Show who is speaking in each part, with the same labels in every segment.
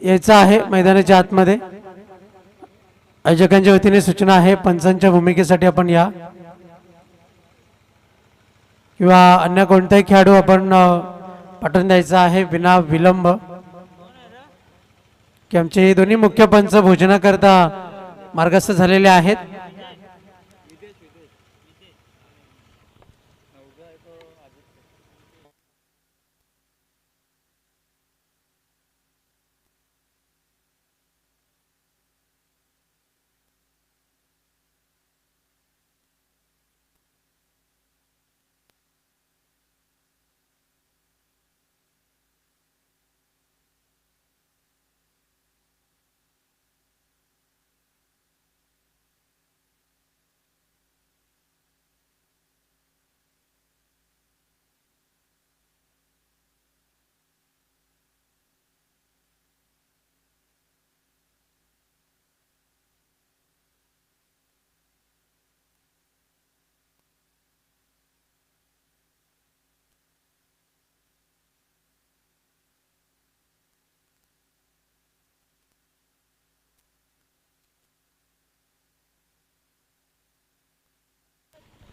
Speaker 1: यायचं आहे मैदानाच्या आतमध्ये. आयोजकांच्या वतीने सूचना आहे, पंचांच्या भूमिकेसाठी आपण या किंवा अन्य कोणताही खेळाडू आपण पाठवून द्यायचा आहे विना विलंब, की आमचे दोन्ही मुख्य पंच भोजनाकरता मार्गस्थ झालेले आहेत.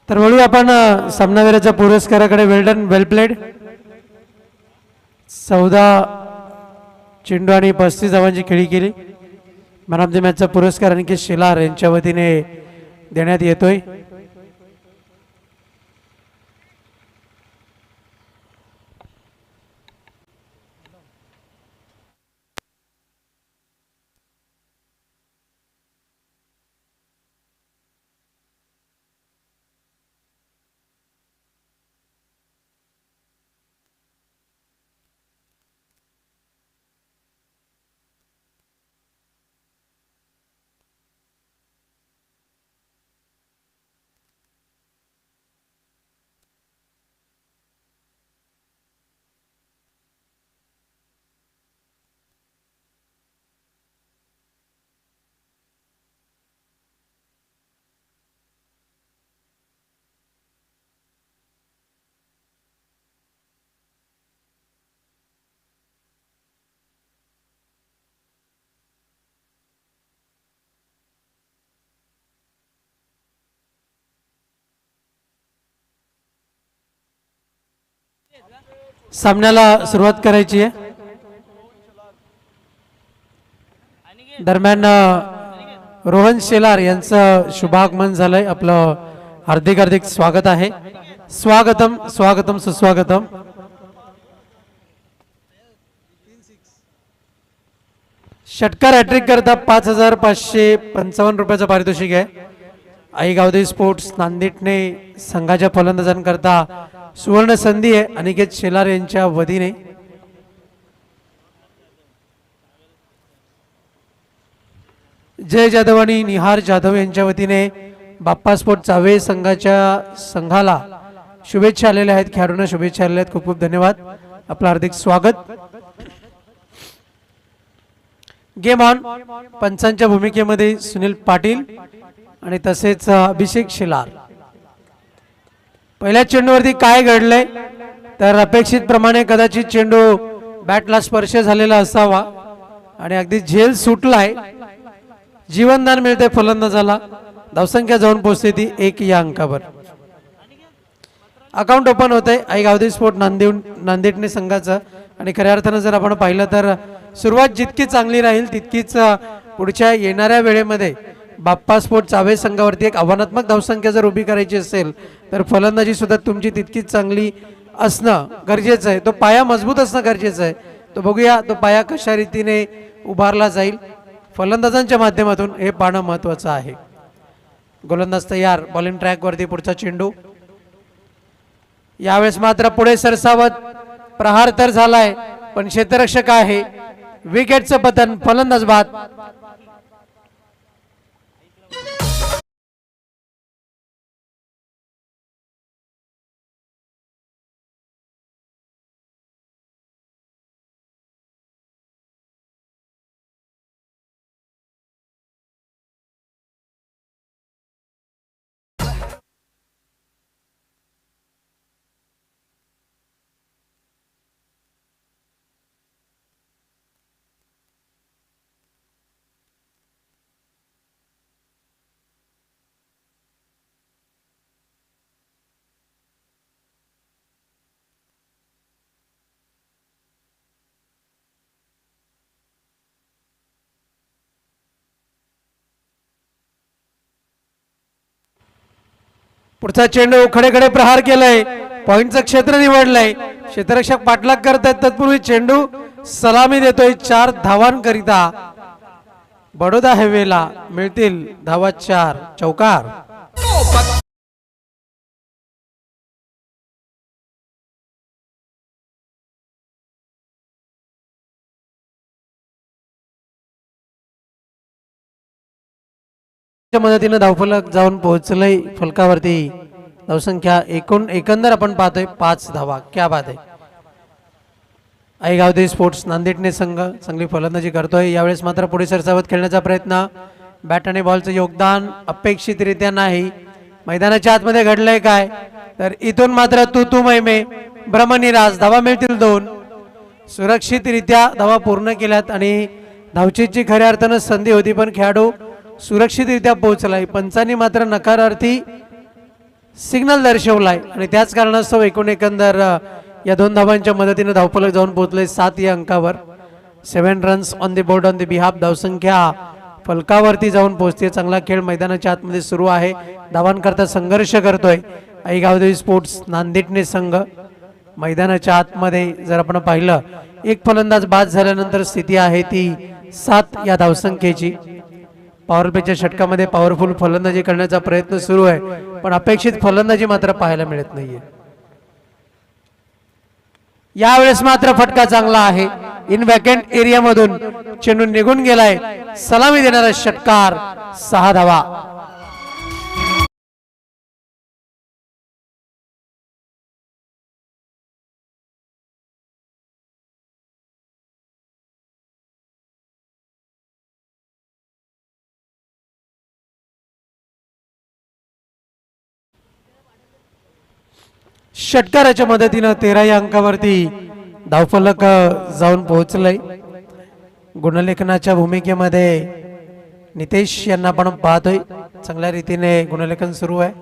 Speaker 1: तर वळूया आपण सामनावीराच्या पुरस्काराकडे. वेल्डन, वेल प्लेड. 14 चेंडू आणि 35 धावांची खेळी केली. मॅन ऑफ द मॅचचा पुरस्कार अनिकेत शेलार यांच्या वतीने देण्यात येतोय. सामन्याला सुरुवात करायची आहे. दरम्यान रोहन शेलार यांचं शुभागमन झालंय. आपलं हार्दिक हार्दिक स्वागत आहे. स्वागतम स्वागतम सुस्वागतम. षटकार हॅट्रिक करता 5555 रुपयाचं पारितोषिक आहे. आई गावदे स्पोर्ट्स नांदेडने संघाच्या फलंदाजांकरता सुवर्ण संधी आहे अनिकेत शेलार यांच्या वतीने. जय जाधव आणि निहार जाधव यांच्या वतीने बाप्पा स्पोर्ट चावे संघाला शुभेच्छा आलेल्या आहेत. खेळाडूंना शुभेच्छा आलेल्या आहेत. खूप खूप धन्यवाद. आपलं हार्दिक स्वागत. Game on. पंचांच्या भूमिकेमध्ये सुनील पाटील आणि तसेच अभिषेक शेलार. पहिल्या चेंडूवरती काय घडलंय तर अपेक्षित प्रमाणे कदाचित चेंडू बॅटला स्पर्श झालेला असावा आणि अगदी झेल सुटलाय. जीवनदान मिळते फलंदाजाला. धावसंख्या जाऊन पोहोचते ती 1 या अंकावर. अकाउंट ओपन होते आई गावदे स्पोर्ट नांदेडने संघाचं. आणि खऱ्या अर्थानं जर आपण पाहिलं तर सुरुवात जितकी चांगली राहील तितकीच पुढच्या येणाऱ्या वेळेमध्ये बाप्पा स्पोर्ट चावे संघावरती एक आव्हानात्मक धावसंख्या जर उभी करायची असेल तर फलंदाजी सुद्धा तुमची तितकीच चांगली असणं गरजेचं आहे. तो पाया मजबूत असणं गरजेचं आहे. तो बघूया तो पाया कशा रीतीने उभारला जाईल फलंदाजांच्या माध्यमातून हे पाहणं महत्वाचं आहे. गोलंदाज तयार. बॉलिंग ट्रॅक वरती पुढचा चेंडू. यावेळेस मात्र पुढे सरसावत प्रहार तर झालाय पण क्षेत्ररक्षक आहे. विकेटचं पतन. फलंदाज बाद. पुढचा चेंडू खडे प्रहार केलाय, पॉइंटचं क्षेत्र निवडलंय, क्षेत्ररक्षक पाठलाग करतायत, तत्पूर्वी चेंडू सलामी देतोय 4 धावांकरिता बडोदा हेवेला मिळतील धावा 4 चौकार। मदतीने धावफलक जाऊन पोहोचलंय फलकावरती, धावसंख्या एकंदर आपण पाहतोय 5 धावा। क्या बात आहे। आईगावदे स्पोर्ट्स नांदेडने संघ चांगली फलंदाजी करतोय, यावेळेस मात्र पुढे सरसावत खेळण्याचा प्रयत्न, बॅट आणि बॉलचं योगदान अपेक्षितरित्या नाही। मैदानाच्या आतमध्ये घडलंय काय तर इथून मात्र तू मैमे ब्रह्मनिराज, धावा मिळतील 2। सुरक्षितरित्या धावा पूर्ण केल्यात आणि धावचीची खऱ्या अर्थानं संधी होती, पण खेळाडू सुरक्षितरित्या पोहोचलाय। पंचांनी मात्र नकारार्थी सिग्नल दर्शवलाय आणि त्याच कारणास्तव एकंदर या 2 धावांच्या मदतीने धावफलक जाऊन पोहोचले 7 या अंकावर। 7 runs on the board on the behalf, धावसंख्या फलकावरती जाऊन पोहोचते। चांगला खेळ मैदानाच्या आतमध्ये सुरू आहे, धावांकरता संघर्ष करतोय आईगावदेवी स्पोर्ट्स नांदेडने संघ। मैदानाच्या आतमध्ये जर आपण पाहिलं, एक फलंदाज बाद झाल्यानंतर स्थिती आहे ती 7 या धावसंख्येची। पॉवर प्लेच्या षटकामध्ये पॉवरफुल फलंदाजी करण्याचा प्रयत्न सुरू आहे, पण अपेक्षित फलंदाजी मात्र पाहायला मिळत नाहीये। यावेळेस मात्र फटका चांगला आहे, इन वॅकंट एरिया मधून चेंडू निघून गेलाय, सलामी देणारा षटकार 6 धावा। षटकाराच्या मदतीने 13 या अंकावरती धावफलक जाऊन पोहोचलंय। गुणलेखनाच्या भूमिकेमध्ये नितेश यांना आपण पाहतोय, चांगल्या रीतीने गुणलेखन सुरू आहे।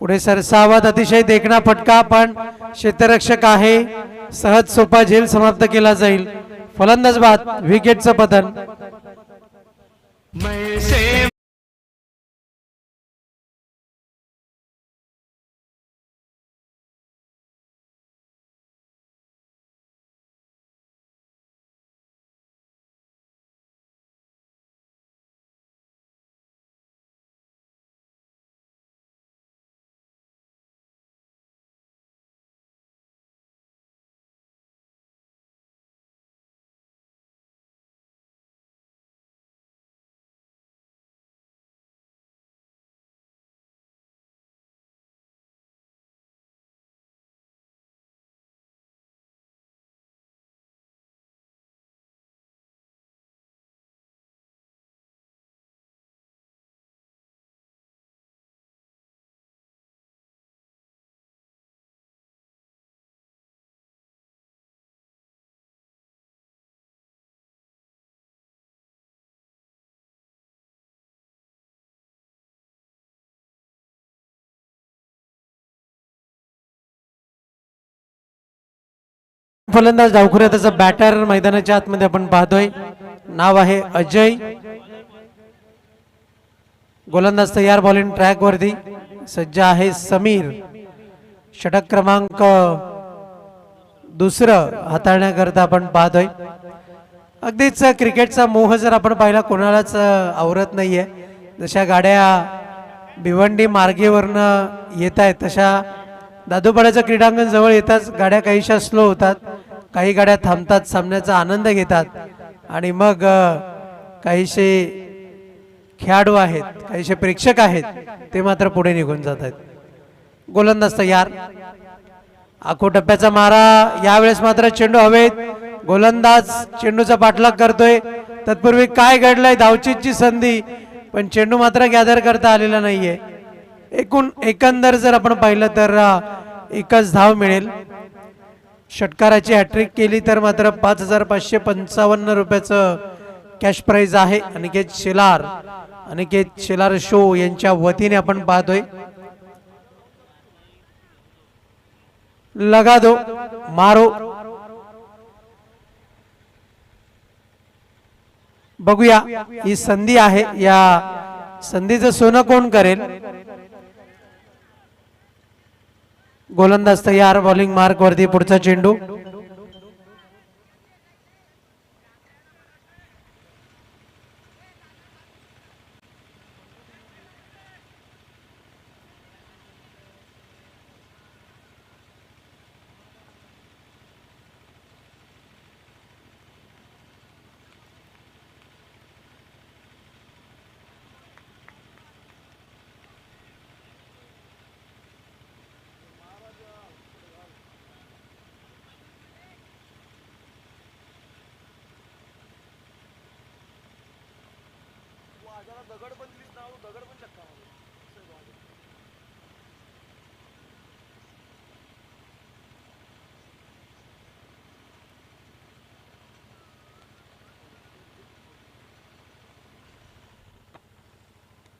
Speaker 1: पुढे सरसावत अतिशय देखणा फटका, पण क्षेत्ररक्षक आहे, सहज सोपा झेल समाप्त केला जाईल। फलंदाज बाद, विकेटचं पतन। फलंदाज डावखुऱ्या, त्याचा बॅटर मैदानाच्या आतमध्ये आपण पाहतोय, नाव आहे अजय। गोलंदाज तयार, बॉलिंग ट्रॅक वरती सज्ज आहे समीर। षटक क्रमांक 2 हाताळण्याकरता आपण पाहतोय। अगदीच क्रिकेटचा मोह जर आपण पाहिला कोणालाच आवरत नाहीये। जशा गाड्या भिवंडी मार्गेवरनं येत आहेत, तशा दादूपाड्याचं क्रीडांगण जवळ येताच गाड्या काहीशा स्लो होतात, काही गाड्या थांबतात, सामन्याचा आनंद घेतात आणि मग काहीशे खेळाडू आहेत, काहीशे प्रेक्षक आहेत, ते मात्र पुढे निघून जात आहेत। गोलंदाज तयार, आखो टप्प्याचा मारा, यावेळेस मात्र चेंडू हवेत, गोलंदाज चेंडूचा पाठलाग करतोय। तत्पूर्वी काय घडलंय, धावचीची संधी, पण चेंडू मात्र गॅदर करता आलेला नाहीये। एकंदर जर आपण पाहिलं तर एकच धाव मिळेल। षटकाराची हॅट्रिक केली तर मात्र 5555 रुपयाचं कॅश प्राइज आहे। अनिकेत शेलार शो यांच्या वतीने आपण पाहतोय। लगा दो मारो, बघूया ही संधी आहे, या संधीचं सोनं कोण करेल। गोलंदाज तयार, बॉलिंग मार्क वरती, पुढचा चेंडू.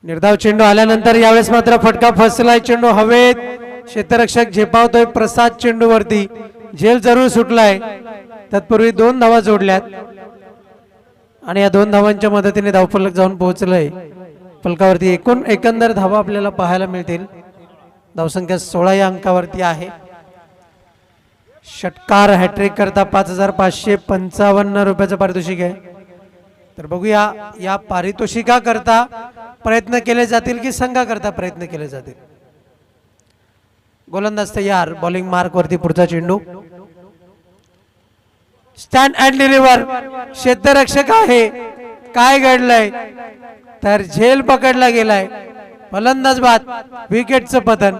Speaker 1: निर्धाव चेंडू आल्यानंतर यावेळेस मात्र फटका फसलाय, चेंडू हवेत, क्षेत्ररक्षक झेपावतोय प्रसाद चेंडू वरती, झेल जरूर सुटलाय. तत्पूर्वी 2 धावा जोडल्यात आणि या 2 धावांच्या मदतीने धावफलक जाऊन पोहोचलंय फलकावरती. एकंदर धावा आपल्याला पाहायला मिळतील. धावसंख्या 16 या अंकावरती आहे. षटकार हॅट्रिक करता 5555 रुपयाचं पारितोषिक आहे. तर बघूया या पारितोषिका करता प्रयत्न केले जातील की संघा करता प्रयत्न केले जातील. गोलंदाज तयार, बॉलिंग मार्क वरती, पुढचा चेंडू. स्टँड अँड डिलिव्हर, क्षेत्ररक्षक आहे, काय घडलंय तर झेल पकडला गेलाय, फलंदाज बाद, विकेटचं पतन.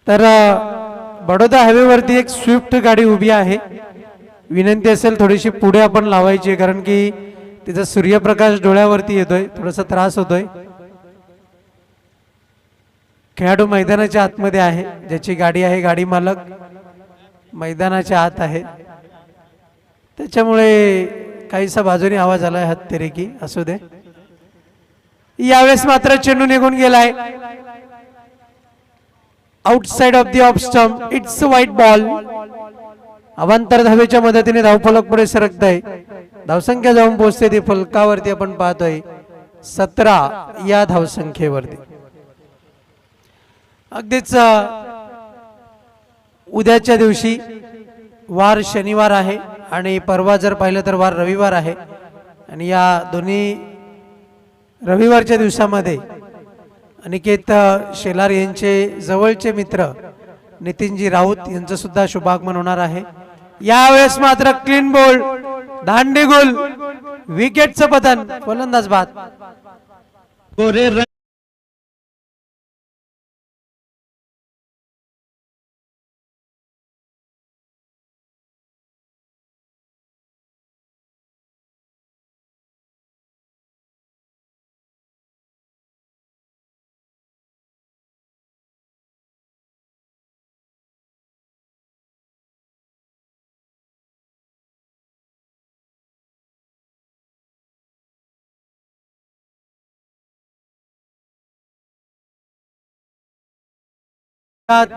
Speaker 1: तर बडोदा हायवेवरती एक स्विफ्ट गाडी उभी आहे. विनंती असेल थोडीशी पुढे आपण लावायची, कारण की तिचा सूर्यप्रकाश डोळ्यावरती येतोय, थोडासा त्रास होतोय. खेळाडू मैदानाच्या आतमध्ये आहे, ज्याची गाडी आहे गाडी मालक मैदानाच्या आत आहे, त्याच्यामुळे काहीसा बाजूने आवाज आलाय हत्तेरेकी. असू दे. यावेळेस मात्र चेंडू निघून गेलाय outside of the off stump. It's wide ball. अवांतर धावेच्या मदतीने धावफलक पुढे सरकत आहे. धावसंख्या जाऊन पोहोचते ती फलकावरती आपण पाहतोय 17 या धावसंख्येवरती. अगदीच उद्याच्या दिवशी वार शनिवार आहे आणि परवा जर पाहिलं तर वार रविवार आहे, आणि या दोन्ही रविवारच्या दिवसामध्ये अनिकेत शेलार यांचे जवळचे मित्र नितीनजी राऊत यांचं सुद्धा शुभागमन होणार आहे. यावेळेस मात्र क्लीन बोल्ड, दांडी गोल, विकेटचं पतन, फलंदाज बाद.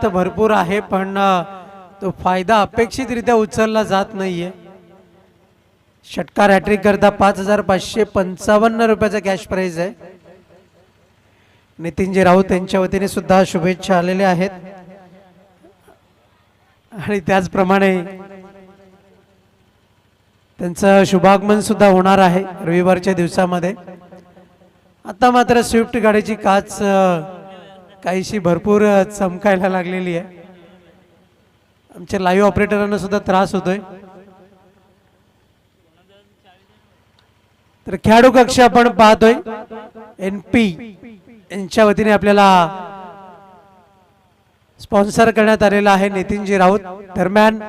Speaker 1: भरपूर आहे, पण तो फायदा अपेक्षितरित्या उचलला जात नाहीये. षटकार हॅट्रिक करता 5555 रुपयाचा कॅश प्राइज आहे. नितीनजी राऊत यांच्या वतीने सुद्धा शुभेच्छा आलेल्या आहेत, आणि त्याचप्रमाणे त्यांचं शुभागमन सुद्धा होणार आहे रविवारच्या दिवसामध्ये. आता मात्र स्विफ्ट गाडीची काच काहीशी भरपूर चमकायला लागलेली आहे. आमच्या लाईव्ह ऑपरेटरांना सुद्धा त्रास होतोय. तर खेळाडू कक्ष आपण पाहतोय NP यांच्या वतीने आपल्याला स्पॉन्सर करण्यात आलेला आहे नितीनजी राऊत. दरम्यान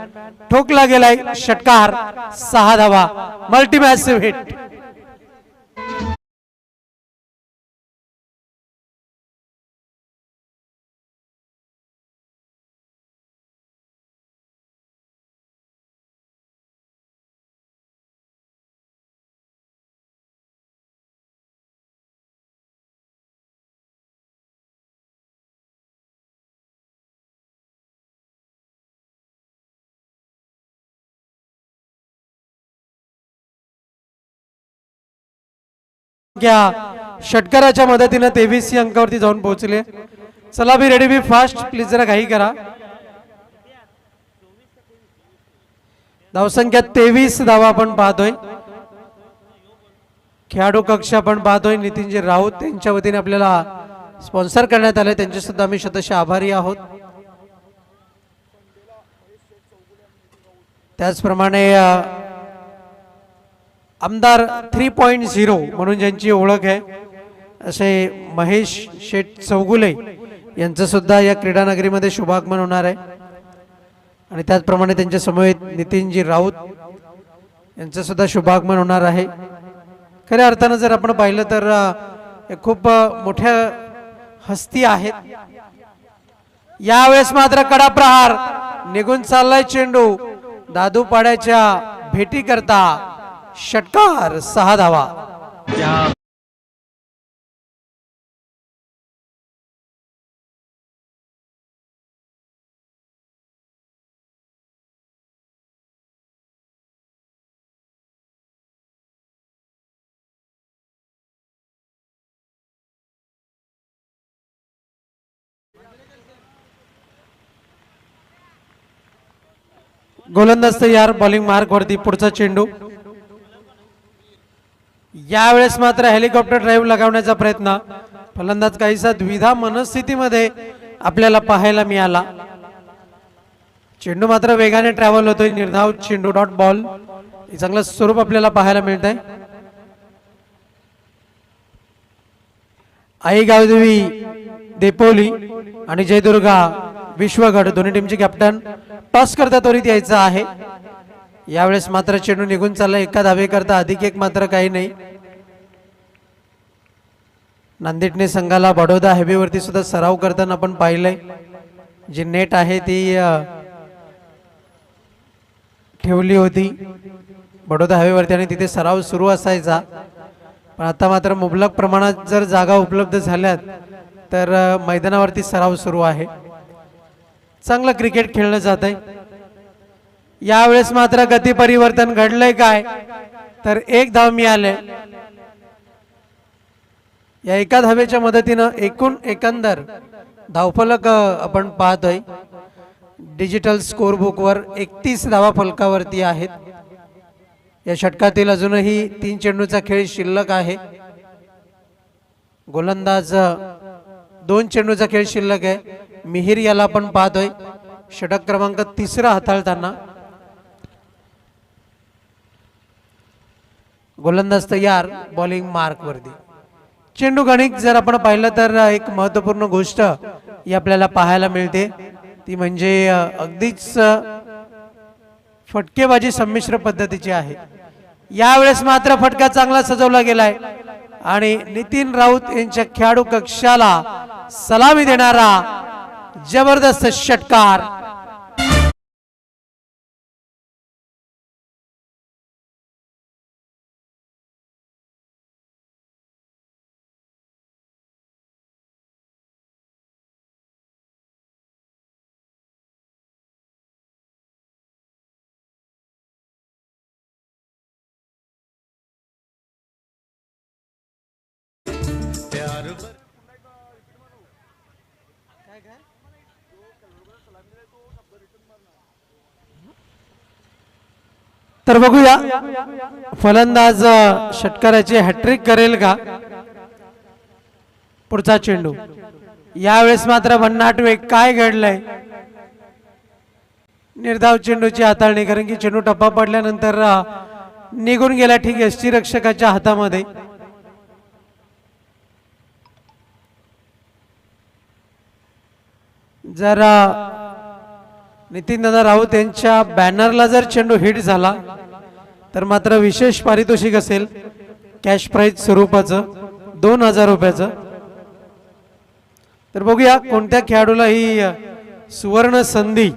Speaker 1: ठोकला गेलाय षटकार, 6 धावा, मल्टीमॅसिव्ह हिट. षटकाराच्या मदतीने 23 अंकावरती जाऊन पोहोचले. चला be ready be fast, please जरा घाई करा. धावसंख्या 23 धावा आपण पाहतोय. खेळाडू कक्ष आपण पाहतोय नितीनजी राऊत यांच्या वतीने आपल्याला स्पॉन्सर करण्यात आले, त्यांचे सुद्धा आम्ही शतशः आभारी आहोत. त्याचप्रमाणे आमदार 3.0 म्हणून ज्यांची ओळख आहे असे महेश शेठ चौगुले यांचं सुद्धा या क्रीडा नगरीमध्ये शुभागमन होणार आहे. आणि त्याचप्रमाणे त्यांच्या समवेत नितीनजी राऊत यांचं सुद्धा शुभागमन होणार आहे. खऱ्या अर्थानं जर आपण पाहिलं तर खूप मोठ्या हस्ती आहेत. यावेळेस मात्र कडा प्रहार निघून चाललाय चेंडू. दादू पाड्याच्या भेटी करता षटकार 6 धावा. गोलंदाज तयार, बॉलिंग मार्क वरती. पुढचा चेंडू. यावेळेस मात्र हेलिकॉप्टर ड्राईव्ह लगावण्याचा प्रयत्न. फलंदाज काहीसा द्विधा मनस्थितीमध्ये आपल्याला पाहायला मिळाला. चेंडू मात्र वेगाने ट्रॅव्हल होतोय. निर्धाव चेंडू, डॉट बॉल. चांगलं स्वरूप आपल्याला पाहायला मिळत आहे. आई गावदेवी देपोली आणि जयदुर्गा विश्वगड दोन्ही टीमचे कॅप्टन टॉस करता त्वरित यायचा आहे. यावेळेस मात्र चेंडू निघून चालला. एका धावे करता अधिक एक मात्र काही नाही. नांदेडने संघाला बडोदा हेवेवरती सुद्धा सराव करताना आपण पाहिलंय. जी नेट आहे ती ठेवली होती बडोदा हेवेवरती आणि तिथे सराव सुरू असायचा. पण आता मात्र मुबलक प्रमाणात जर जागा उपलब्ध झाल्यात तर मैदानावरती सराव सुरू आहे. चांगलं क्रिकेट खेळलं जात आहे. यावेळेस मात्र गती परिवर्तन घडलंय काय तर एक धाव मिळाले. या एका धावेच्या मदतीनं एकंदर धावफलक आपण पाहतोय डिजिटल स्कोर बुक वर 31 धावा फलकावरती आहेत. या षटकातील अजूनही 3 चेंडूचा खेळ शिल्लक आहे. गोलंदाज 2 चेंडूचा खेळ शिल्लक आहे. मिहिर याला आपण पाहतोय षटक क्रमांक 3 हाताळताना. गोलंदाज तयार, बॉलिंग मार्क वरती. चेंडू गणित जर आपण पाहिलं तर एक महत्वपूर्ण गोष्ट ही आपल्याला पाहायला मिळते ती म्हणजे अगदीच फटकेबाजी संमिश्र पद्धतीची आहे. यावेळेस मात्र फटका चांगला सजवला गेलाय आणि नितीन राऊत यांच्या खेळाडू कक्षाला सलामी देणारा जबरदस्त षटकार. तर बघूया फलंदाज षटकाराची हॅट्रिक करेल का. पुढचा चेंडू. यावेळेस मात्र भन्नाट वेग. काय घडलंय. निर्धाव चेंडूची हाताळणी, कारण की चेंडू टप्पा पडल्यानंतर निघून गेला ठीक यष्टीरक्षकाच्या हातामध्ये. जर नितीनदादा राऊत यांच्या बॅनरला जर चेंडू हिट झाला तर मात्र विशेष पारितोषिक असेल कॅश प्राइज स्वरूपाचं 2000 रुपयाचं. तर बघूया कोणत्या खेळाडूला ही सुवर्ण संधी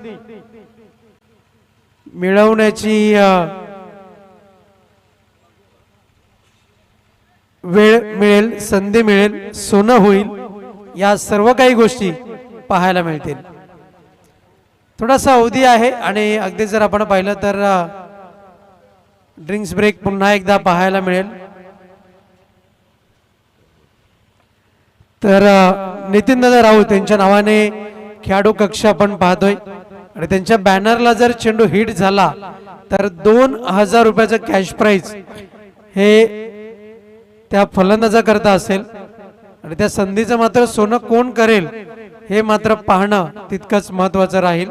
Speaker 1: मिळवण्याची वेळ मिळेल, संधी मिळेल, सोनं होईल. या सर्व काही गोष्टी पाहायला मिळतील. थोडासा अवधी आहे आणि अगदी जर आपण पाहिलं तर ड्रिंक्स ब्रेक पुन्हा एकदा पाहायला मिळेल. तर नितीन दादा राऊत यांच्या नावाने खेळाडू कक्ष आपण पाहतोय आणि त्यांच्या बॅनरला जर चेंडू हिट झाला तर 2000 रुपयाचं कॅश प्राइज हे त्या फलंदाजाकरता असेल आणि त्या संधीचं मात्र सोनं कोण करेल हे मात्र पाहणं तितकंच महत्वाचं राहील.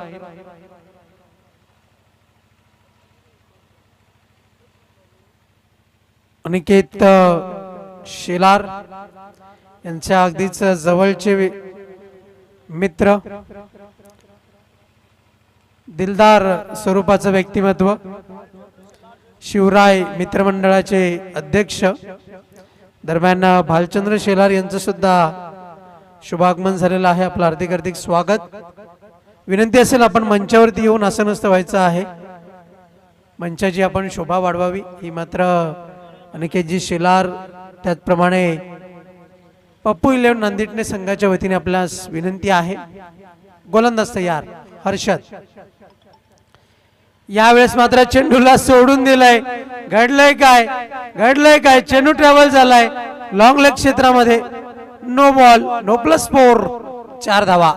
Speaker 1: अनिकेत शेलार यांच्या अगदीच जवळचे मित्र, दिलदार स्वरूपाचं व्यक्तिमत्व, शिवराय मित्रमंडळाचे अध्यक्ष. दरम्यान भालचंद्र शेलार यांचं सुद्धा शुभागमन झालेलं आहे. आपलं हार्दिक हार्दिक स्वागत. विनंती असेल आपण मंचावरती येऊन असं नसतं व्हायचं आहे, मंचाची आपण शोभा वाढवावी ही मात्र अनिकेतजी शेलार त्याचप्रमाणे पप्पू 11 नांदेडने संघाच्या वतीने आपल्यास विनंती आहे. गोलंदाज तयार हर्षद. यावेळेस मात्र चेंडूला सोडून दिलाय. घडलंय काय चेंडू ट्रॅव्हल झालाय लॉंग लेग क्षेत्रामध्ये. नो बॉल, नो प्लस 4, 4 धावा.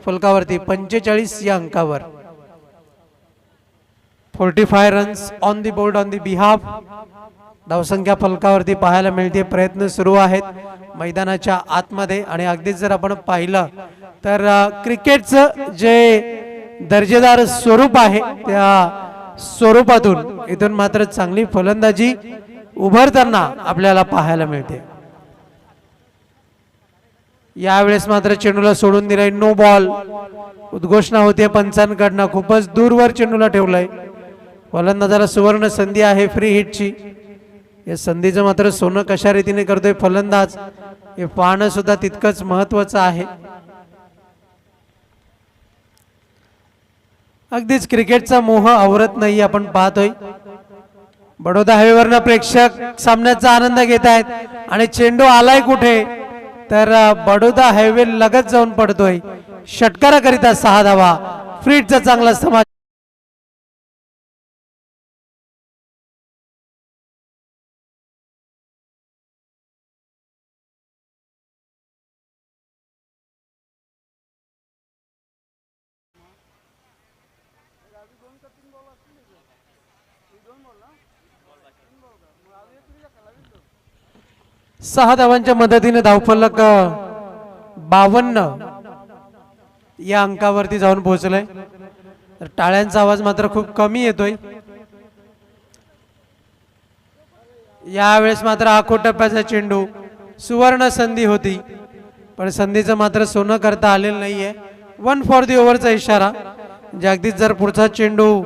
Speaker 1: फलकावरती 45 या अंकावर. 45 runs on the board on the behalf. धावसंख्या फलकावरती पाहायला मिळते. प्रयत्न सुरू आहेत मैदानाच्या आतमध्ये आणि अगदीच जर आपण पाहिलं तर क्रिकेटचं जे दर्जेदार स्वरूप आहे त्या स्वरूपातून इथून मात्र चांगली फलंदाजी उभरताना आपल्याला पाहायला मिळते. यावेळेस मात्र चेंडूला सोडून दिलाय. नो बॉल उद्घोषणा होते पंचांकडनं. खूपच दूरवर चेंडूला ठेवलाय. फलंदाजाला सुवर्ण संधी आहे फ्री हिटची. या संधीचं मात्र सोनं कशा रीतीने करतोय फलंदाज हे पाहणं सुद्धा तितकंच महत्वाचं आहे. अगदीच क्रिकेटचा मोह आवरत नाही आपण पाहतोय. बडोदा हायवेवरनं प्रेक्षक सामन्याचा आनंद घेत आहेत आणि चेंडू आलाय कुठे तर बडोदा हायवे लगत जाऊन पडतोय. षटकाराकरिता 6 धावा. फ्रीटचा चांगला समाज. सहा धावांच्या मदतीने धावफलक 52 या अंकावरती जाऊन पोहोचलाय. तर टाळ्यांचा आवाज मात्र खूप कमी येतोय. यावेळेस मात्र आखो टप्प्याचा चेंडू. सुवर्ण संधी होती पण संधीचं मात्र सोनं करता आलेलं नाहीये. 1 फॉर दी ओव्हरचा इशारा. अगदीच जर पुढचा चेंडू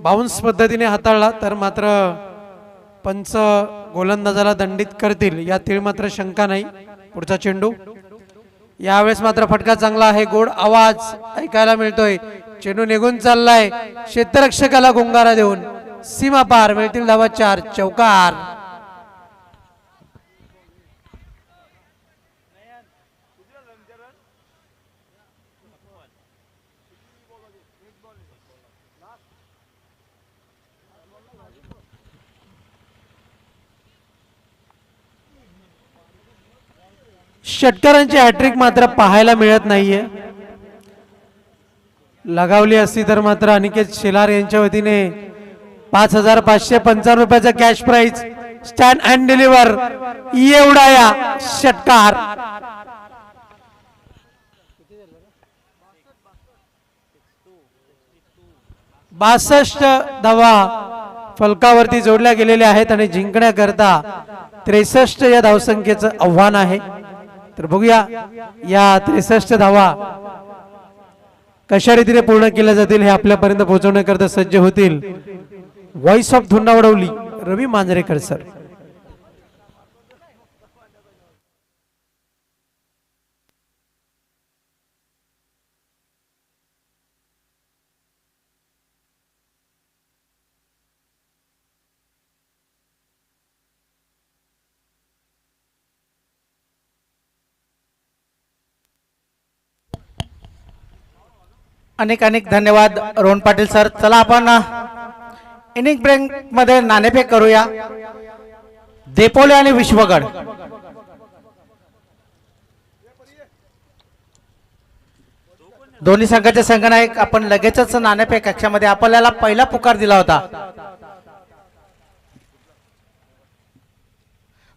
Speaker 1: बाउन्स पद्धतीने हाताळला तर मात्र पंच गोलंदाजाला दंडित करतील यात मात्र शंका नाही. पुढचा चेंडू. यावेळेस मात्र फटका चांगला आहे. गोड आवाज ऐकायला मिळतोय. चेंडू निघून चाललाय. क्षेत्ररक्षकाला गुंगारा देऊन सीमा पार. मिळतील धावा 4. चौकार. षटकारांची हॅट्रिक मात्र पाहायला मिळत नाहीये. लगावली असती तर मात्र अनिकेत शेलार यांच्या वतीने 5,555 रुपयाचा cash prize stand and deliver एवढा या षटकार. बासष्ट धावा फलकावरती जोडल्या गेलेल्या आहेत आणि जिंकण्याकरता 63 या धावसंख्येचं आव्हान आहे. तर बघूया या 63 धावा कशा रीतीने पूर्ण केल्या जातील हे आपल्यापर्यंत पोहोचवण्याकरता सज्ज होतील व्हॉइस ऑफ धुंडावडवली रवी मांजरेकर सर.
Speaker 2: अनेक अनेक धन्यवाद रोहन पाटील सर. चला आपण इनिंग ब्रेक मध्ये नाणेफेक करूया. देपोले आणि विश्वगड दोन्ही संघाचे संघनायक आपण लगेचच नाणेफेक कक्षामध्ये आपल्याला पहिला पुकार दिला होता.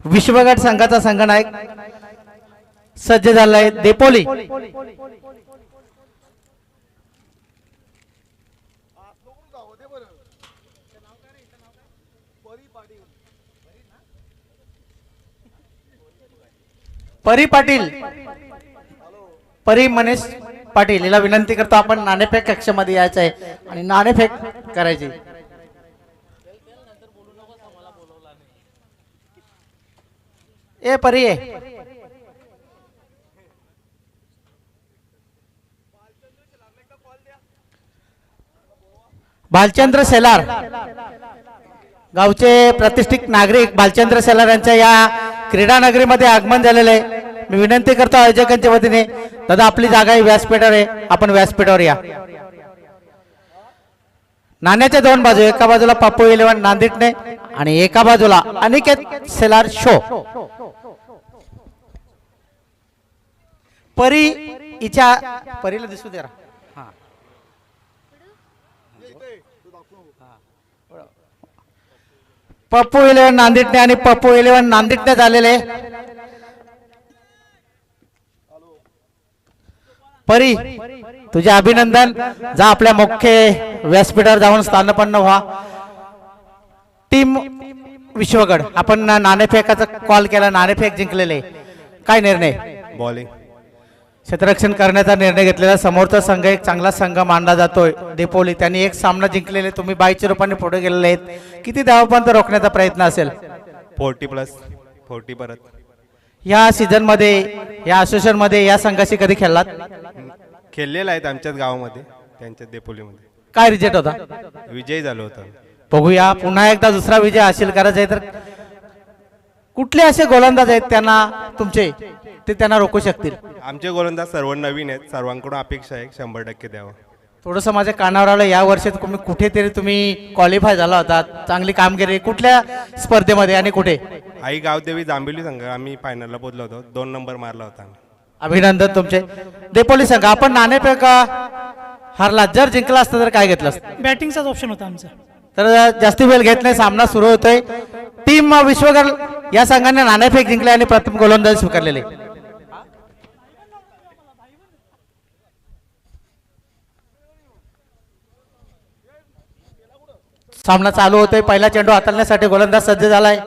Speaker 2: विश्वगड संघाचा संघनायक सज्ज झालाय देपोली. परी पाटील परी मनीष पाटील हिला विनंती करतो आपण नाणेफेक कक्षामध्ये यायचं आहे आणि नाणेफेक करायची. ए परी आहे भालचंद्र सेलार गावचे प्रतिष्ठित नागरिक भालचंद्र सेलार यांच्या या क्रीडा नगरीमध्ये आगमन झालेले आहे. मी विनंती करतो आयोजकांच्या वतीने दादा आपली जागा आहे व्यासपीठावर आहे, आपण व्यासपीठावर या. नाण्याच्या दोन बाजू, एका बाजूला पप्पू इलेव्हन नांदेडने आणि एका बाजूला अनिकेत सेलार शो. परी हिच्या परीला दिसू दे. पप्पू इलेव्हन नांदेडने आणि पप्पू इलेव्हन नांदेडने झालेले. परी तुझे अभिनंदन. जा आपल्या मुख्य व्यासपीठावर जाऊन स्थानपन्न व्हा. टीम विश्वगड आपण नाणेफेकाचा कॉल केला, नाणेफेक जिंकलेले. काय निर्णय?
Speaker 3: बॉलिंग
Speaker 2: क्षेत्ररक्षण करण्याचा निर्णय घेतलेला. समोरचा संघ एक चांगला संघ मानला जातोय देपोली. त्यांनी एक सामना जिंकलेले, तुम्ही 22 रुपयांनी पुढे गेलेले आहेत. किती धावांपर्यंत रोखण्याचा प्रयत्न असेल?
Speaker 3: 40+ परत.
Speaker 2: या सीझन मध्ये या असोसिएशन मध्ये या संघाशी कधी खेळलात?
Speaker 3: खेळलेला आहेत आमच्याच गावामध्ये, त्यांच्या देपोलीमध्ये.
Speaker 2: काय रिझल्ट होता?
Speaker 3: विजयी झालो होता.
Speaker 2: बघूया पुन्हा एकदा दुसरा विजय हासिल करायचा आहे तर कुठले असे गोलंदाज आहेत त्यांना तुमचे ते त्यांना रोखू शकतील?
Speaker 3: आमचे गोलंदाज सर्व नवीन आहेत, सर्वांकडून अपेक्षा आहे 100% द्यावं.
Speaker 2: थोडंसं माझ्या कानावर आलं, या वर्षी तुम्ही कुठेतरी तुम्ही क्वालिफाय झाला होता, चांगली कामगिरी कुठल्या स्पर्धेमध्ये आणि कुठे?
Speaker 3: आई गावदेवी जांभिवली संघ आम्ही फायनलला पोहोचलो होतो, 2 नंबर मारला होता.
Speaker 2: अभिनंदन तुमचे. देपोली संघ आपण नाणेफेक हरला, जर जिंकला असतं तर काय घेतलं असतं?
Speaker 4: बॅटिंगचाच ऑप्शन होता आमचा.
Speaker 2: तर जास्ती वेळ घेत नाही, सामना सुरू होतोय. टीम विश्वगड या संघाने नाणेफेक जिंकले आणि प्रथम गोलंदाजी स्वीकारलेले. सामना चालू होतोय. पहिला चेंडू हाताळण्यासाठी गोलंदाज सज्ज झालाय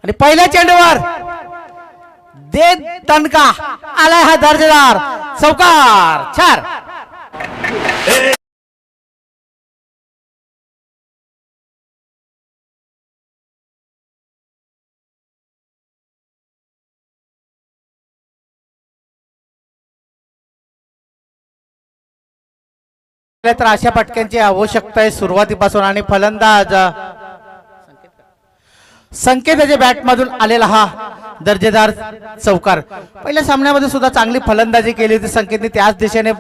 Speaker 2: आणि पहिल्या चेंडूवर दे तणका आलाय हा दर्जेदार चौकार. 4. तर अशा पटक्यांची आवश्यकता आहे सुरुवातीपासून आणि फलंदाज संकेताच्या बॅट मधून आलेला हा दर्जेदार चौकार. पहिल्या सामन्यामध्ये सुद्धा चांगली फलंदाजी केली होती संकेतने, त्याच दिशेने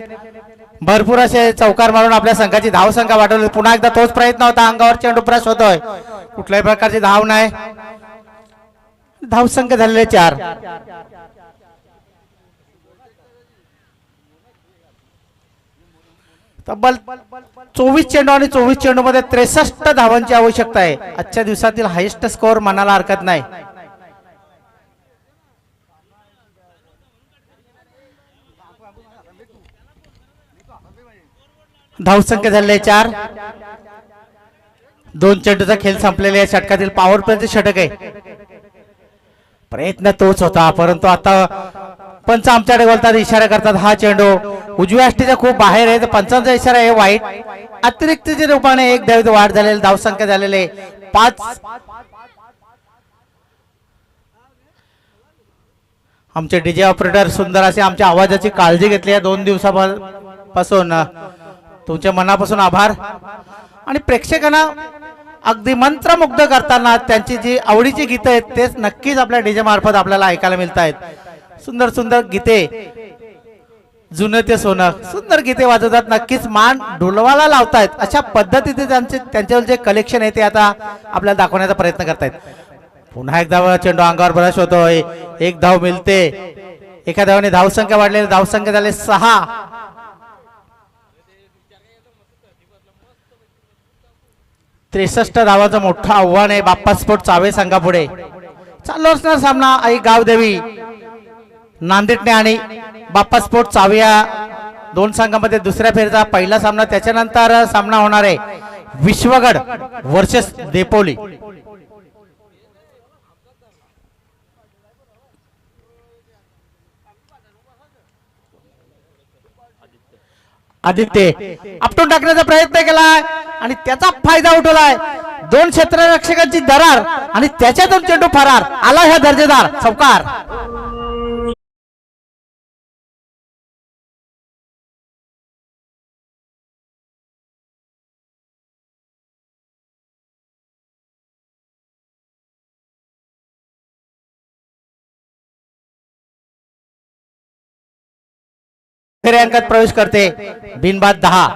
Speaker 2: भरपूर असे चौकार मारून आपल्या संघाची धाव संख्या वाढवली. पुन्हा एकदा तोच प्रयत्न होता, अंगावर चेंडू प्रेस होतोय, कुठल्याही प्रकारची धाव नाही. धाव संख्या झालेले 4. तब्बल 24 चेंडू आणि 24 चेंडू मध्ये 63 धावांची आवश्यकता आहे. आजच्या दिवसातील हायेस्ट स्कोअर म्हणायला हरकत नाही. धावसंख्या झालेले 4. 2 चेंडूचा खेळ संपलेला आहे. षटकातील पॉवर प्लेचे षटक आहे. प्रयत्न तोच होता, परंतु आता पंच आमच्याकडे बोलतात, इशारा करतात. हा चेंडू उजव्या अष्टीच्या खूप बाहेर आहे. पंचांचा इशारा आहे वाईट. अतिरिक्तच्या रूपाने 1 धाव वाढ झालेली. धावसंख्या झालेले 5. आमचे डीजे ऑपरेटर सुंदर असे आमच्या आवाजाची काळजी घेतली आहे 2 दिवसापासून. तुमच्या मनापासून आभार. आणि प्रेक्षकांना अगदी मंत्रमुग्ध करताना त्यांची जी आवडीची गीतं आहेत तेच नक्कीच आपल्या डीजे मार्फत आपल्याला ऐकायला मिळत आहेत. सुंदर सुंदर गीते, जुनं ते सोनं, सुंदर गीते वाजवतात. नक्कीच मान डोलवाला लावतायत. अशा पद्धतीने त्यांच्यावर जे कलेक्शन आहे ते आता आपल्याला दाखवण्याचा प्रयत्न करतायत. पुन्हा एकदा चेंडू अंगावर ब्रश होतोय. 1 धाव मिळते. एका धावाने धावसंख्या वाढलेली. धावसंख्या झाले 6. 63 धावाचं मोठं आव्हान आहे बाप्पा स्पोर्ट चावे संघापुढे. चालू असणार सामना आई गावदेवी नांदेडने आणि बाप्पा स्पोर्ट चावे या 2 संघांमध्ये दुसऱ्या फेरीचा पहिला सामना. त्याच्यानंतर सामना होणार आहे विश्वगड वर्सेस देपोली. आदित्य आपटून टाकण्याचा प्रयत्न केलाय आणि त्याचा फायदा उठवलाय. 2 क्षेत्ररक्षकांची दरार आणि त्याच्यातून चेंडू फरार. आला ह्या दर्जेदार चौकार. अंकात प्रवेश करते. बिनबाद 10.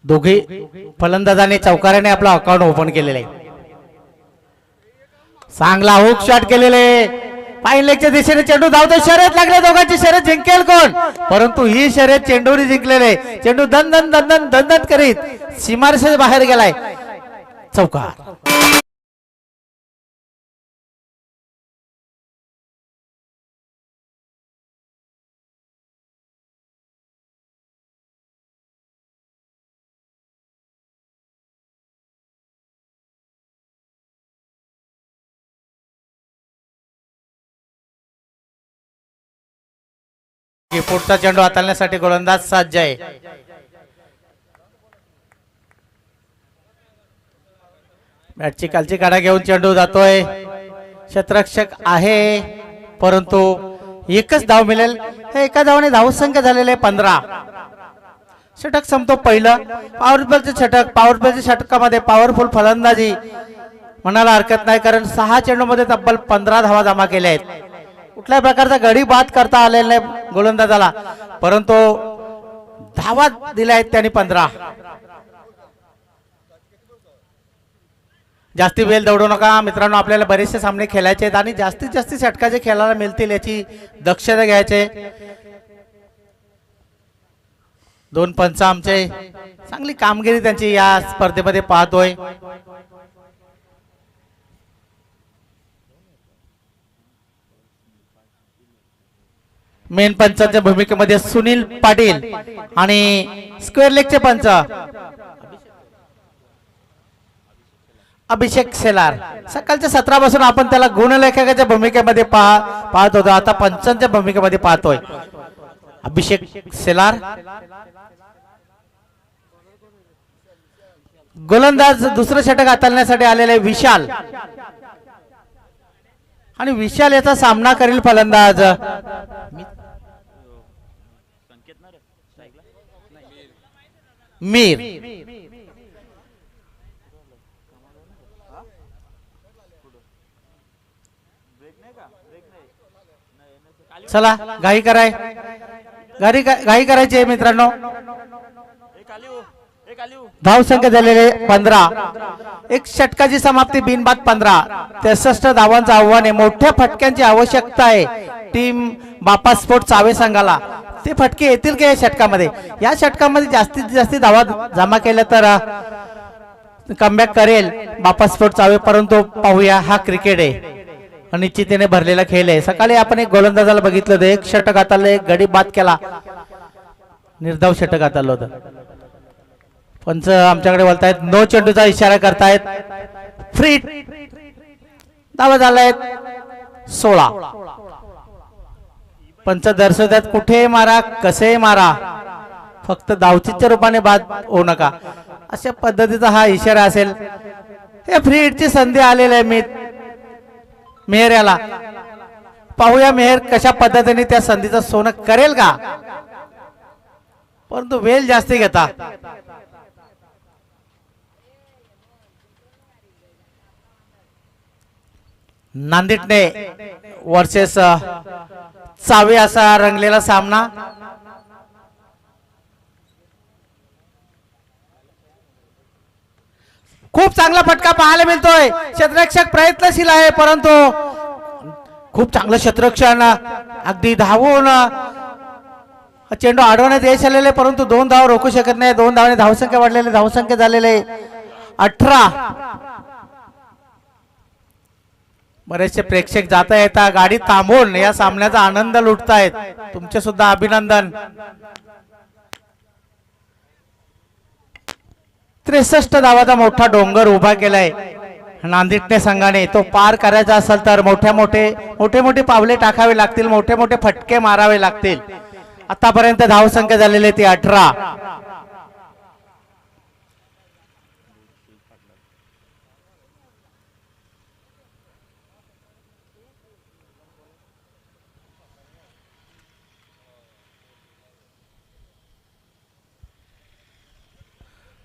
Speaker 2: दोघे फलंदाजाने चौकाराने आपला अकाउंट ओपन केलेले. चांगला हुक शॉट केलेले. फाईन लेगच्या दिशेने चेंडू धावतो. शर्यत लागले. दोघांची शर्यत जिंकेल कोण, परंतु ही शर्यत चेंडूने जिंकलेले. चेंडू दन दन करीत सीमारेषेच्या बाहेर गेलाय. चौकार. पुढचा चेंडू हाताळण्यासाठी गोलंदाज सज्ज आहे. बॅटची खालची काढा घेऊन चेंडू जातोय. क्षेत्ररक्षक आहे परंतु एकच धाव मिळेल. हे एका धावाने धावसंख्या झालेले 15. षटक संपतो पहिलं. पॉवर प्लेचे षटक. पॉवर प्लेच्या षटकामध्ये पॉवरफुल फलंदाजी म्हणायला हरकत नाही, कारण 6 चेंडूमध्ये तब्बल 15 धावा जमा केल्या आहेत. कुठल्याही प्रकारचा गडी बाद करता आलेला नाही गोलंदाजाला, परंतु धावा दिल्या आहेत त्यांनी 15. जास्ती वेळ दौडू नका मित्रांनो. आपल्याला बरेचसे सामने खेळायचे आहेत आणि जास्तीत जास्त षटकाचे खेळायला मिळतील याची दक्षता घ्यायचे. 2 पंच आमचे चांगली कामगिरी त्यांची या स्पर्धेमध्ये पाहतोय. मेन पंचांच्या भूमिकेमध्ये सुनील पाटील आणि स्क्वेअर लेगचे पंच अभिषेक सेलार. सकाळच्या सत्रापासून आपण त्याला गुणलेखकाच्या भूमिकेमध्ये पाहत होतो, आता पंचांच्या भूमिकेमध्ये पाहतोय अभिषेक सेलार. गोलंदाज दुसरं षटक हाताळण्यासाठी आलेले विशाल, आणि विशाल याचा सामना करील फलंदाज मीर. चला घाई कराय. घाई करायची आहे मित्रांनो. धावसंख्या झालेले 15. एक षटकाची समाप्ती बिनबाद 15. 63 धावांचं आव्हान आहे. मोठ्या फटक्यांची आवश्यकता आहे टीम बापा स्पोर्ट चावे संघाला. ते फटके येतील का या षटकामध्ये? या षटकामध्ये जास्तीत जास्त धावा जमा केल्या तर कमबॅक करेल बापा स्पोर्ट चावे. परंतु पाहूया, हा क्रिकेट आहे, अनिश्चिततेने भरलेला खेळ आहे. सकाळी आपण एक गोलंदाजाला बघितलं होतं, एक षटक हाताला एक गडी बाद केला, निर्धाव षटक हाताला होतं. पंच आमच्याकडे बोलतायत, नो चेंडूचा इशारा करतायत. फ्री धावा झालायत 16. पंच दर्शवतात कुठे मारा, कसे मारा, फक्त धावचीच्या रूपाने बाद होऊ नका, अशा पद्धतीचा हा इशारा असेल. हे फ्री हिटची संधी आलेली आहे मेहर याला. पाहूया मेहर कशा पद्धतीने त्या संधीचं सोनं करेल का, परंतु वेळ जास्ती घेता. नांदेडने वर्सेस चावे असा रंगलेला सामना. खूप चांगला फटका पाहायला मिळतोय. क्षेत्ररक्षक प्रयत्नशील आहे, परंतु खूप चांगलं क्षेत्ररक्षण, अगदी धावून चेंडू अडवण्यात यश आलेले, परंतु 2 धाव रोखू शकत नाही. 2 धावाने धावसंख्या वाढलेली, धावसंख्या झालेले 18. बरेचसे प्रेक्षक जाता येता गाडी थांबवून या सामन्याचा आनंद लुटतायत. तुमचे सुद्धा अभिनंदन. 63 धावाचा मोठा डोंगर उभा केलाय नांदेडने संघाने. तो पार करायचा असेल तर मोठे मोठे पावले टाकावे लागतील, मोठे मोठे फटके मारावे लागतील. आतापर्यंत धावसंख्या झालेली ती 18.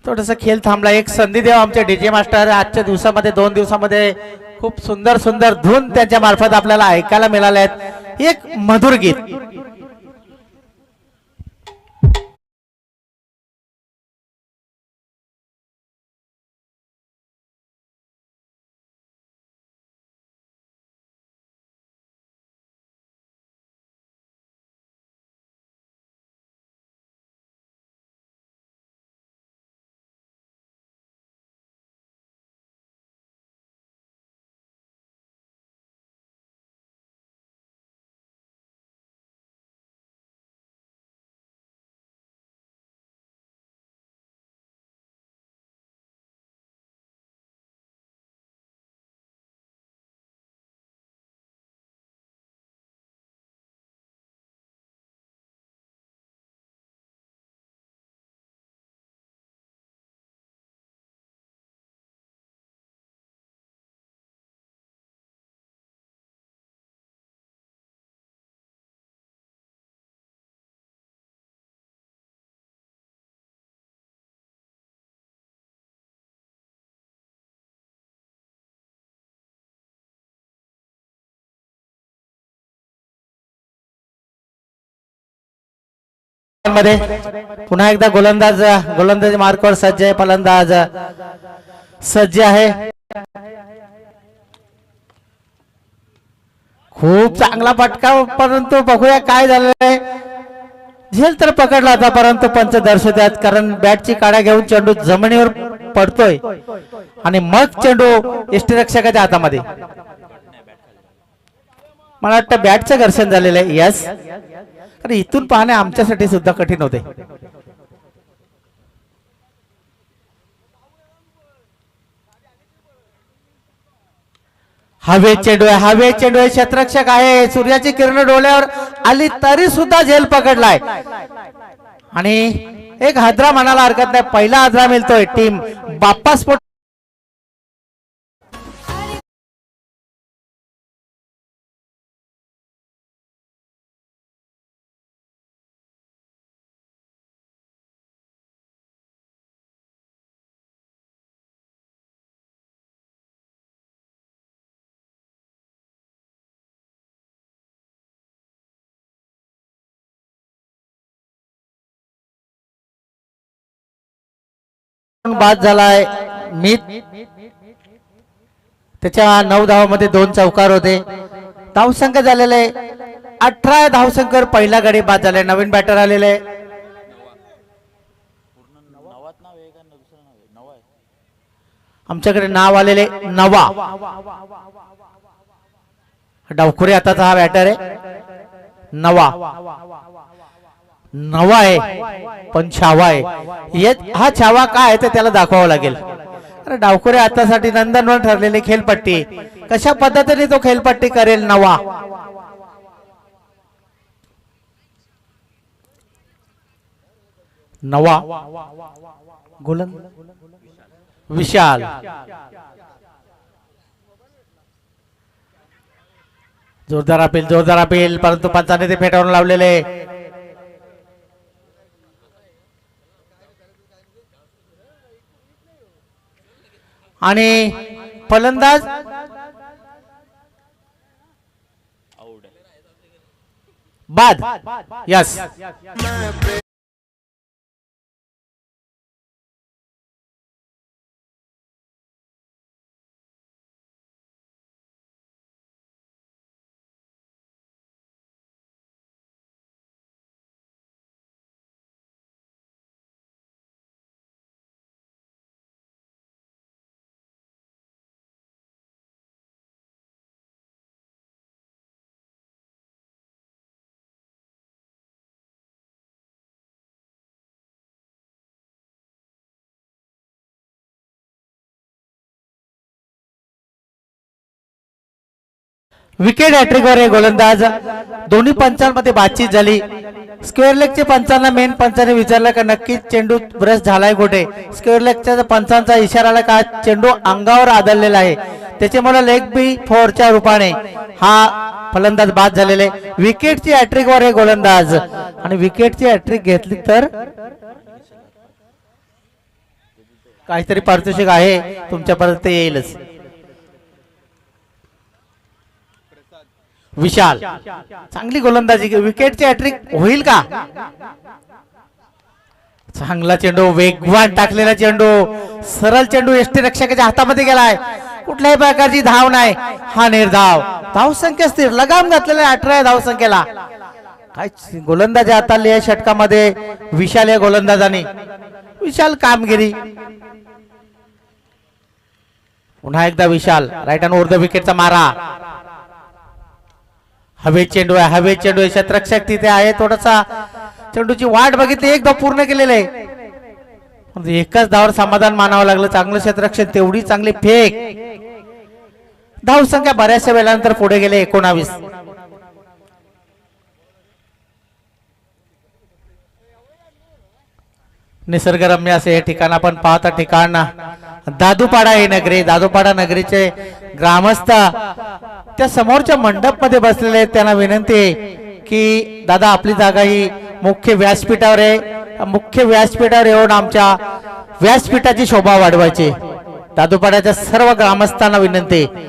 Speaker 2: थोडासा खेळ थांबला. एक संधी देव आमचे डीजे मास्टर. आजच्या दिवसामध्ये 2 दिवसामध्ये खूप सुंदर सुंदर धून त्यांच्या मार्फत आपल्याला ऐकायला मिळाले आहेत. एक मधुर गीत. मध्ये पुन्हा एकदा गोलंदाज मार्कवर सज्ज आहे. फलंदाज सज्ज आहे. खूप चांगला फटका, परंतु बघूया काय झालंय. झेल तर पकडला होता, परंतु पंच दर्शवतात, कारण बॅटची काड्या घेऊन चेंडू जमिनीवर पडतोय आणि मग चेंडू यष्टीरक्षकाच्या हातामध्ये. मला वाटतं बॅटचं घर्षण झालेलं आहे. यस, अरे इथून पाहणे आमच्यासाठी सुद्धा कठीण होते. हवे चेंडू आहे, क्षेत्ररक्षक आहे. सूर्याची किरण डोळ्यावर आली तरी सुद्धा झेल पकडलाय आणि एक हादरा म्हणायला हरकत नाही. पहिला हादरा मिळतोय टीम बाप्पा स्पोर्ट बाद झालाय मीत, त्याच्या 9 धावामध्ये 2 चौकार होते. धावसंख्या झालेले 18 धावसंख्येवर पहिला गडी बाद झालाय. नवीन बॅटर आलेले आमच्याकडे नाव आलेले नवा डावखुरे आताचा हा बॅटर आहे. नवा नवा आहे पण छावा आहे. हा छावा काय आहे ते त्याला दाखवावं लागेल. अरे डावखुरे आतासाठी नंदनवन ठरलेली खेळपट्टी कशा पद्धतीने तो खेळपट्टी करेल. नवा नवा गोलंद विशाल जोरदार अपील परंतु पंचाने ते फेटाळून लावलेले. आणि फलंदाज बाद. यस विकेट हॅट्रिकवर आहे गोलंदाज. दोन्ही पंचांमध्ये बातचीत झाली. स्क्वेअर लेगचे पंचांना मेन पंचाने विचारलं का नक्कीच चेंडू ब्रश झालाय कुठे. स्क्वेअर लेगच्या पंचांचा इशारा आला का चेंडू अंगावर आदळलेला आहे, त्याच्यामुळे लेग बी 4च्या रूपाने हा फलंदाज बाद झालेले. विकेटची हॅट्रिकवर आहे गोलंदाज आणि विकेटची हॅट्रिक घेतली तर काहीतरी पारितोषिक आहे तुमच्यापर्यंत येईलच. विशाल चांगली गोलंदाजी. विकेटची हॅट्रिक होईल का. चांगला चेंडू, वेगवान टाकलेला चेंडू, सरळ चेंडू एसटी रक्षकाच्या हातामध्ये गेलाय. कुठल्याही प्रकारची धाव नाही. हा निर्धाव. धावसंख्या स्थिर, लगाम घातलेला 18 धावसंख्येला. काय गोलंदाजी हाताळली या षटकामध्ये विशाल या गोलंदाजाने. विशाल कामगिरी. पुन्हा एकदा विशाल राईट हँड ओव्हर द विकेटचा मारा. हवेत चेंडू आहे, हवेत चेंडू आहे. शतरक्षक तिथे आहे. थोडासा चेंडूची वाट बघितली, एकदा पूर्ण केलेले आहे. एकाच धावावर समाधान मानावं लागलं. चांगलं शतरक्षक, तेवढी चांगली फेक. धावसंख्या बऱ्याचशा वेळानंतर पुढे गेले 19. निसर्गरम्य असे हे ठिकाण आपण पाहता. ठिकाण दादूपाडा हे नगरी. दादूपाडा नगरीचे ग्रामस्थ त्या समोरच्या मंडप मध्ये बसलेले आहेत. त्यांना विनंती आहे की दादा आपली जागा ही मुख्य व्यासपीठावर आहे. मुख्य व्यासपीठावर येऊन आमच्या व्यासपीठाची शोभा वाढवायची. दादूपाड्याच्या सर्व ग्रामस्थांना विनंती आहे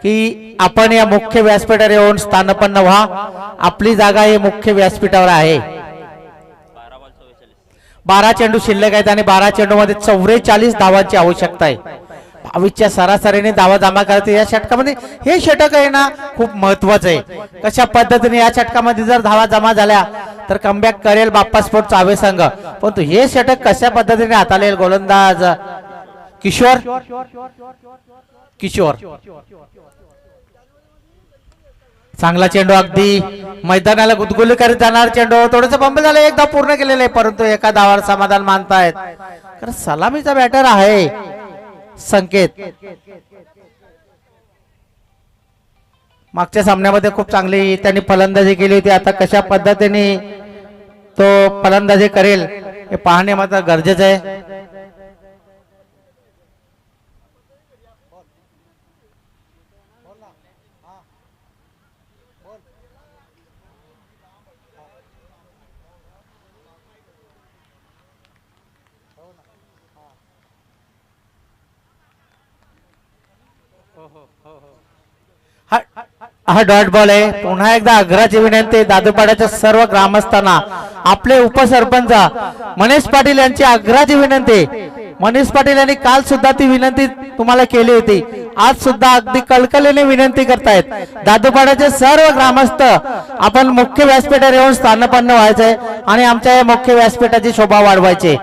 Speaker 2: की आपण या मुख्य व्यासपीठावर येऊन स्थानपन्न व्हा. आपली जागा ही मुख्य व्यासपीठावर आहे. 12 चेंडू शिल्लक आहेत आणि 12 चेंडू मध्ये 44 धावांची आवश्यकता आहे. 22च्या सरासरीने धावा जमा करते या षटकामध्ये. हे षटक आहे ना खूप महत्वाचं आहे. कशा पद्धतीने या षटकामध्ये जर धावा जमा झाल्या तर कमबॅक करेल बाप्पा स्पोर्ट चावे संघ. परंतु हे षटक कशा पद्धतीने हाताळेल गोलंदाज किशोर. किशोर चांगला चेंडू, अगदी मैदानाला गुदगुली करत जाणार चेंडू. थोडस बंब झालं, एकदा पूर्ण केलेलं आहे परंतु एका धावावर समाधान मानतायत कारण सलामीचा बॅटर आहे संकेत. मागच्या सामन्यामध्ये खूप चांगली त्यांनी फलंदाजी केली होती. आता कशा पद्धतीने तो फलंदाजी करेल हे पाहणे मात्र गरजेचं आहे. हा डॉट बॉल आहे. पुन्हा एकदा आग्रहाची विनंती दादूपाड्याच्या सर्व ग्रामस्थांना, आपले उपसरपंच मनीष पाटील यांची आग्रहाची विनंती मनीष पाटील यांनी काल सुद्धा ती विनंती तुम्हाला केली होती, आज सुद्धा अगदी कळकळीने विनंती करतायत दादूपाड्याचे सर्व ग्रामस्थ आपण मुख्य व्यासपीठावर येऊन स्थानपन्न व्हायचंय आणि आमच्या या मुख्य व्यासपीठाची शोभा वाढवायची।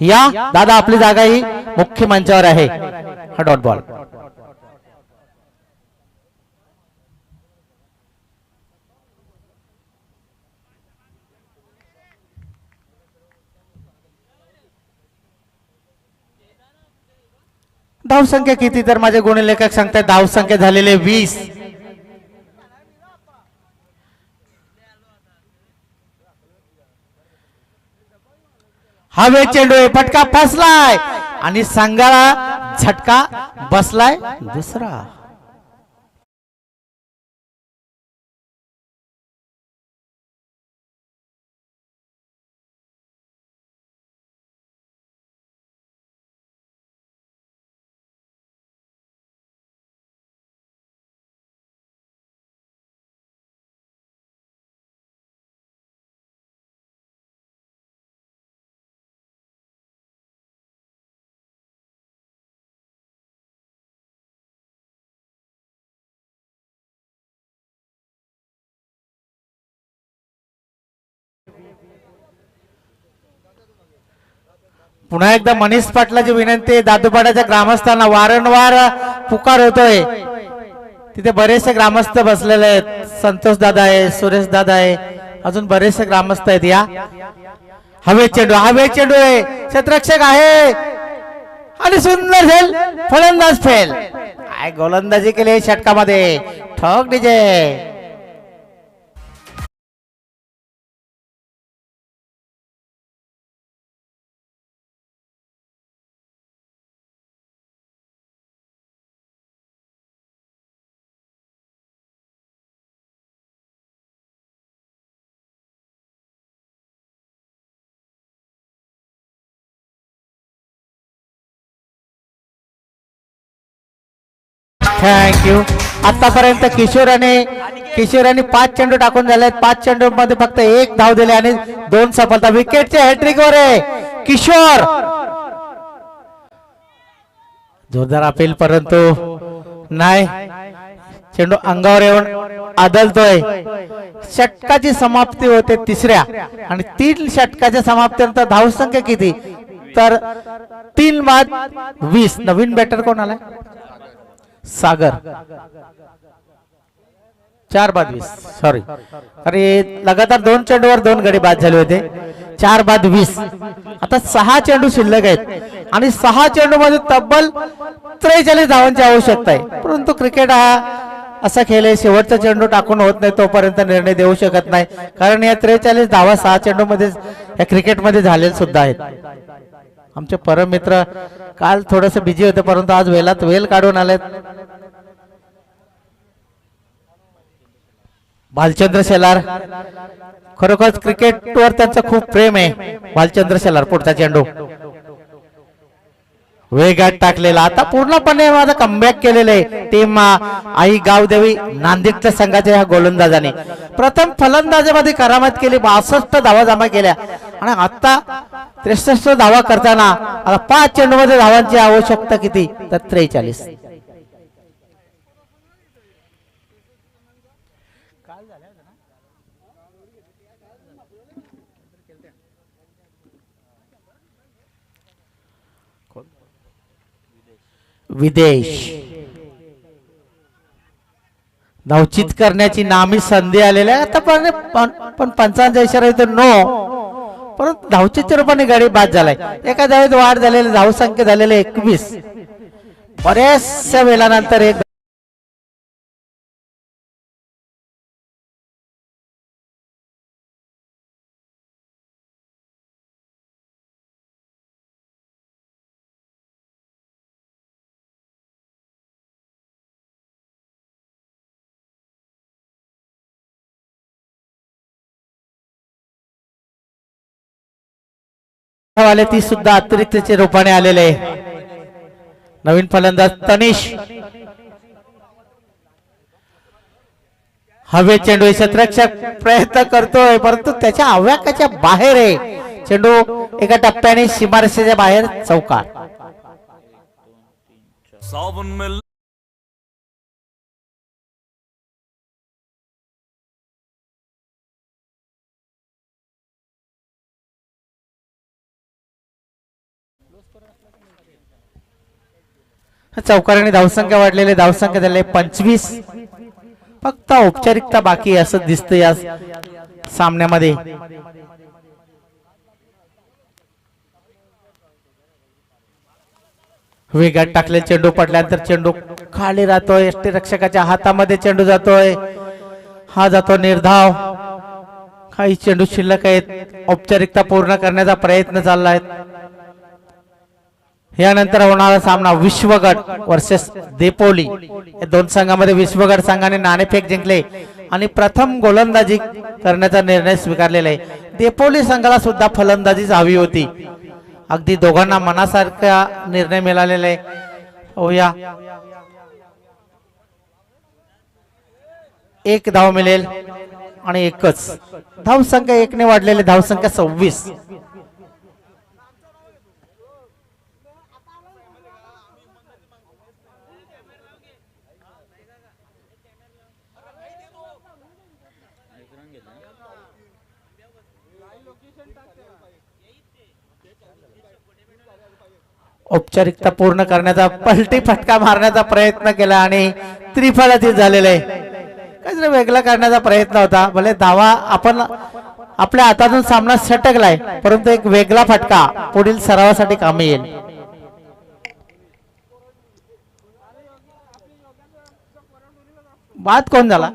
Speaker 2: या दादा आपली जागा ही मुख्य मंचावर आहे। हा डॉट बॉल धाव संख्या किती तर माझे गुणलेखक सांगतात धाव संख्या झालेले 20। हवे चेंडू फटका फसलाय आणि संघाला झटका बसलाय दुसरा। पुन्हा एकदा मनीष पाटलाची विनंती, दादूपाड्याच्या ग्रामस्थांना वारंवार पुकार होतोय, तिथे बरेचसे ग्रामस्थ बसलेले आहेत, संतोष दादा आहे, सुरेश दादा आहे, अजून बरेचसे ग्रामस्थ आहेत। या हवे चेंडू आहे, क्षेत्ररक्षक आहे आणि सुंदर झेल, फलंदाज फेल, काय गोलंदाजी केली षटकामध्ये, ठोक डीजे। थँक्यू। आतापर्यंत किशोरांनी 5 चेंडू टाकून झालेत, 5 चेंडू मध्ये फक्त 1 धाव दिले आणि 2 सफलता। विकेटच्या हॅट्रिक वर आहे किशोर, जोरदार अपील परंतु नाही, चेंडू अंगावर येऊन आदलतोय। षटकाची समाप्ती होते तिसऱ्या आणि 3 षटकाच्या समाप्तीनंतर धावसंख्या किती तर 3 बाद 20। नवीन बॅटर कोण आलाय? सागर। 4 बाद 20, सॉरी, अरे लगातार 2 चेंडूवर 2 गडी बाद झाले होते। 4 बाद 20। आता 6 चेंडू शिल्लक आहेत आणि 6 चेंडू मध्ये तब्बल 43 धावांची आवश्यकता आहे, परंतु क्रिकेट हा असा खेळ आहे, शेवटचा चेंडू टाकून होत नाही तोपर्यंत निर्णय देऊ शकत नाही, कारण या 43 धावा 6 चेंडू मध्ये या क्रिकेटमध्ये झालेले सुद्धा आहेत। आमचे परम मित्र काल थोडस बिझी होते, परंतु आज वेळात वेळ काढून आलेत। भालचंद्र शेलार, खरोखर क्रिकेटवर त्यांचं खूप प्रेम आहे। भालचंद्र शेलार, पुढचा चेंडू वेगात टाकलेला, आता पूर्णपणे माझा कमबॅक केलेला आहे टीम आई गावदेवी नांदेडच्या संघाच्या ह्या गोलंदाजाने। प्रथम फलंदाजीमध्ये करामत केली, 62 धावा जमा केल्या आणि आता 63 धावा करताना आता 5 चेंडू मध्ये धावांची आवश्यकता किती तर 43। विदेश धावचित करण्याची नामी संधी आलेली आहे, आता पण पंचांचा इशारा येतो नो, परंतु धावचितच्या रूपाने गाडी बाद झालाय। एका धावेत वाढ झालेली, धावसंख्या झालेले 21। बऱ्याचशा वेळानंतर एक वाले ती सुद्धा अतिरिक्तच्या रूपाने आलेले आहे। नवीन फलंदाज तनिष, हवे चेंडू, क्षेत्ररक्षक प्रयत्न करतोय परंतु त्याच्या आव्याकाच्या बाहेर आहे। चेंडू एका टप्प्याने सीमारेषेच्या बाहेर चौकार. चौकाराने धावसंख्या वाढलेले, धावसंख्या झाले 25. फक्त औपचारिकता बाकी आहे असं दिसतं या सामन्यामध्ये. वेगात टाकले, चेंडू पडल्यानंतर चेंडू खाली राहतोय, यष्टीरक्षकाच्या हातामध्ये चेंडू जातोय, हा जातो निर्धाव. काही चेंडू शिल्लक आहेत, औपचारिकता पूर्ण करण्याचा प्रयत्न चाललाय. यानंतर होणारा सामना विश्वगड वर्सेस देपोली. या दोन संघामध्ये विश्वगड संघाने नाणेफेक जिंकले आणि प्रथम गोलंदाजी करण्याचा निर्णय स्वीकारलेला आहे. देपोली संघाला सुद्धा फलंदाजीच हवी होती. अगदी दोघांना मनासारखा निर्णय मिळालेला आहे. होया, एक धाव मिळेल आणि एकच धावसंख्या, एकने वाढलेले, धावसंख्या 26. औपचारिकता पूर्ण करण्याचा, पलटी फटका मारण्याचा प्रयत्न केला आणि त्रिफलाची झालेला आहे. काहीतरी वेगळा करण्याचा प्रयत्न होता. भले धावा आपण आपल्या हातातून सामना सटकलाय, परंतु एक वेगळा फटका पुढील सरावासाठी कामी येईल. बाद कोण झाला?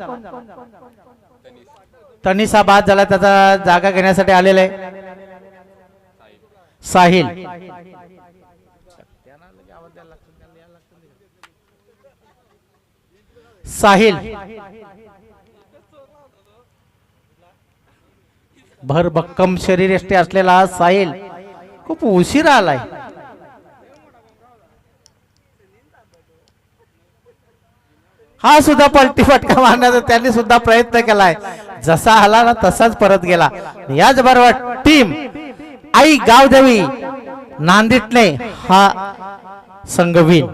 Speaker 2: तनिसा बाद झाला. त्याचा जागा घेण्यासाठी आलेला आहे साहिल. साहिल भरभक्कम शरीरयष्टी असलेला साहिल खूप उशीर आलाय. हा सुद्धा पलटी फटका मारण्याचा त्यांनी सुद्धा प्रयत्न केलाय. जसा आला ना तसाच परत गेला. याच बरोबर टीम आई गावदेवी नांदिटने हा संघवीन.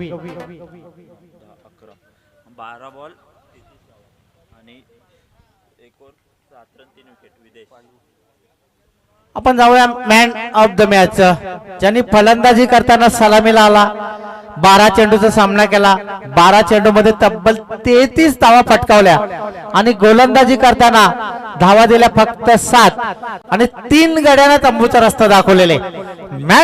Speaker 4: 12 बॉल आणि 1 ओव्हर 7 रन 3 विकेट विदेश.
Speaker 2: आपण जाऊया मॅन ऑफ द मॅच. ज्यांनी फलंदाजी करताना सलामीला आला, 12 चेंडूचा सामना केला, 12 चेंडू मध्ये तब्बल 33 धावा फटकावल्या आणि गोलंदाजी करताना धावा दिल्या फक्त 7 आणि 3 गड्यांना तंबूचा रस्ता दाखवलेले. मॅन